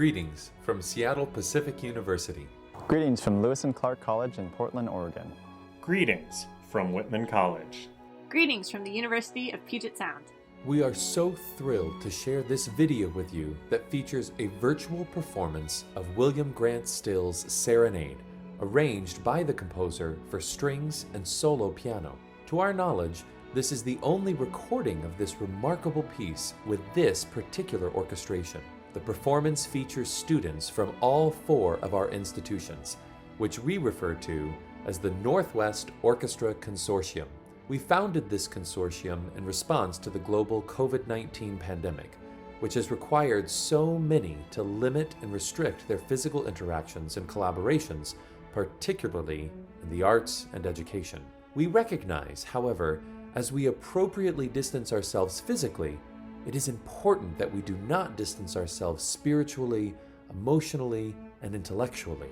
Greetings from Seattle Pacific University. Greetings from Lewis Clark College in Portland, Oregon. Greetings from Whitman College. Greetings from the University of Puget Sound. We are so thrilled to share this video with you that features a virtual performance of William Grant Still's Serenade, arranged by the composer for strings and solo piano. To our knowledge, this is the only recording of this remarkable piece with this particular orchestration. The performance features students from all four of our institutions, which we refer to as the Northwest Orchestra Consortium. We founded this consortium in response to the global COVID-19 pandemic, which has required so many to limit and restrict their physical interactions and collaborations, particularly in the arts and education. We recognize, however, as we appropriately distance ourselves physically, it is important that we do not distance ourselves spiritually, emotionally, and intellectually.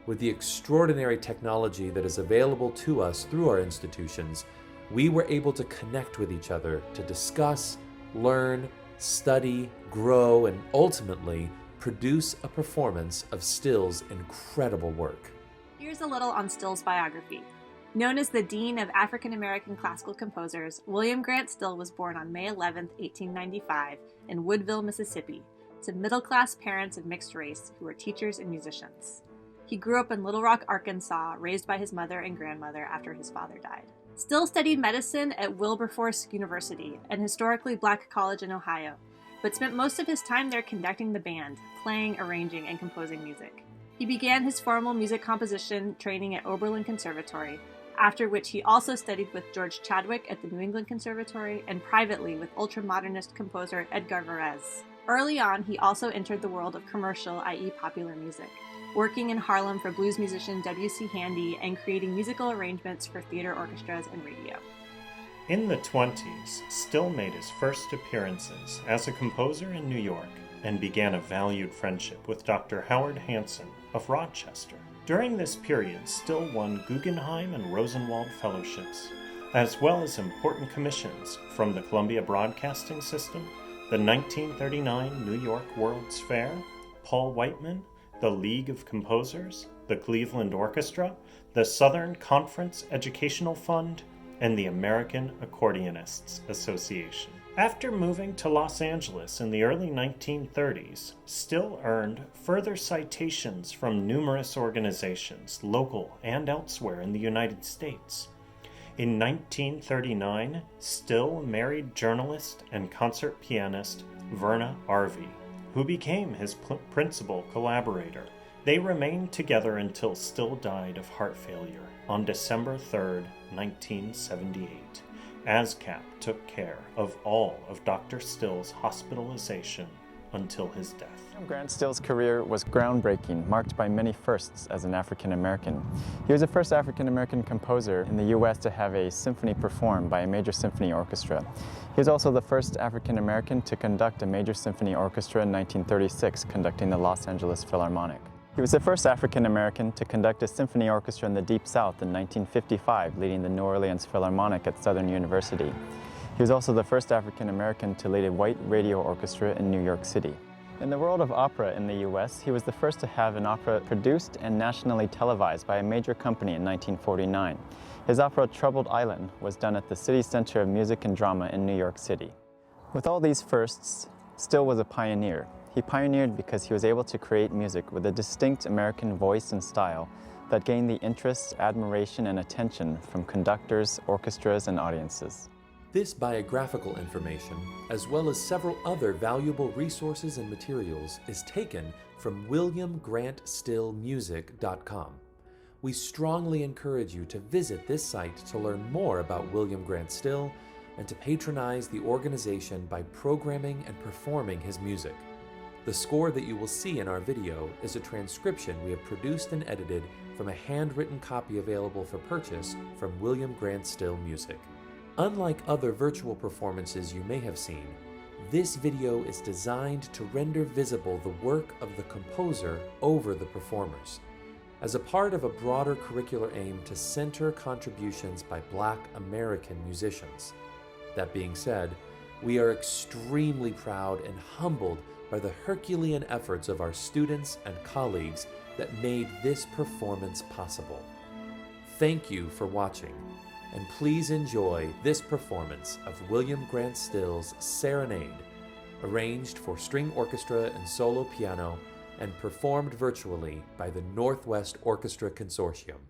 With the extraordinary technology that is available to us through our institutions, we were able to connect with each other to discuss, learn, study, grow, and ultimately produce a performance of Still's incredible work. Here's a little on Still's biography. Known as the Dean of African American Classical Composers, William Grant Still was born on May 11, 1895, in Woodville, Mississippi, to middle-class parents of mixed race who were teachers and musicians. He grew up in Little Rock, Arkansas, raised by his mother and grandmother after his father died. Still studied medicine at Wilberforce University, an historically black college in Ohio, but spent most of his time there conducting the band, playing, arranging, and composing music. He began his formal music composition training at Oberlin Conservatory, after which he also studied with George Chadwick at the New England Conservatory and privately with ultramodernist composer Edgar Varese. Early on, he also entered the world of commercial, i.e. popular music, working in Harlem for blues musician W.C. Handy and creating musical arrangements for theater orchestras and radio. In the 20s, Still made his first appearances as a composer in New York and began a valued friendship with Dr. Howard Hanson of Rochester. During this period, Still won Guggenheim and Rosenwald fellowships, as well as important commissions from the Columbia Broadcasting System, the 1939 New York World's Fair, Paul Whitman, the League of Composers, the Cleveland Orchestra, the Southern Conference Educational Fund, and the American Accordionists Association. After moving to Los Angeles in the early 1930s, Still earned further citations from numerous organizations, local and elsewhere in the United States. In 1939, Still married journalist and concert pianist Verna Arvey, who became his principal collaborator. They remained together until Still died of heart failure on December 3, 1978. ASCAP took care of all of Dr. Still's hospitalization until his death. Grant Still's career was groundbreaking, marked by many firsts as an African American. He was the first African American composer in the U.S. to have a symphony performed by a major symphony orchestra. He was also the first African American to conduct a major symphony orchestra in 1936, conducting the Los Angeles Philharmonic. He was the first African American to conduct a symphony orchestra in the Deep South in 1955, leading the New Orleans Philharmonic at Southern University. He was also the first African American to lead a white radio orchestra in New York City. In the world of opera in the U.S., he was the first to have an opera produced and nationally televised by a major company in 1949. His opera Troubled Island was done at the City Center of Music and Drama in New York City. With all these firsts, Still was a pioneer. He pioneered because he was able to create music with a distinct American voice and style that gained the interest, admiration, and attention from conductors, orchestras, and audiences. This biographical information, as well as several other valuable resources and materials, is taken from WilliamGrantStillMusic.com. We strongly encourage you to visit this site to learn more about William Grant Still and to patronize the organization by programming and performing his music. The score that you will see in our video is a transcription we have produced and edited from a handwritten copy available for purchase from William Grant Still Music. Unlike other virtual performances you may have seen, this video is designed to render visible the work of the composer over the performers, as a part of a broader curricular aim to center contributions by Black American musicians. That being said, We are extremely proud and humbled by the Herculean efforts of our students and colleagues that made this performance possible. Thank you for watching, and please enjoy this performance of William Grant Still's Serenade, arranged for string orchestra and solo piano and performed virtually by the Northwest Orchestra Consortium.